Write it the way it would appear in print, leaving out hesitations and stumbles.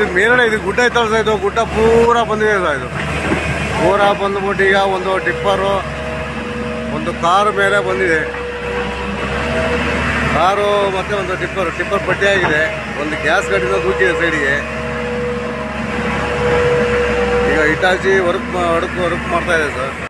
ಇದು ಮೇಲ್ಗಡೆ ಇದು ಗುಡ್ಡ ಐತಲ್ಲ ಸರ್, ಇದು ಗುಡ್ಡ ಪೂರಾ ಬಂದಿದೆ ಸರ್. ಇದು ಪೂರಾ ಬಂದ್ಬಿಟ್ಟು ಈಗ ಒಂದು ಟಿಪ್ಪರು ಒಂದು ಕಾರು ಮೇಲೆ ಬಂದಿದೆ. ಕಾರು ಮತ್ತೆ ಒಂದು ಟಿಪ್ಪರ್ ಪಟ್ಟಿಯಾಗಿದೆ. ಒಂದು ಗ್ಯಾಸ್ ಗಾಡಿನ ದೂಕಿದೆ ಸೈಡಿಗೆ. ಈಗ ಹಿಟಾಚಿ ವರ್ಕ್ ಮಾಡ್ತಾ ಇದೆ ಸರ್.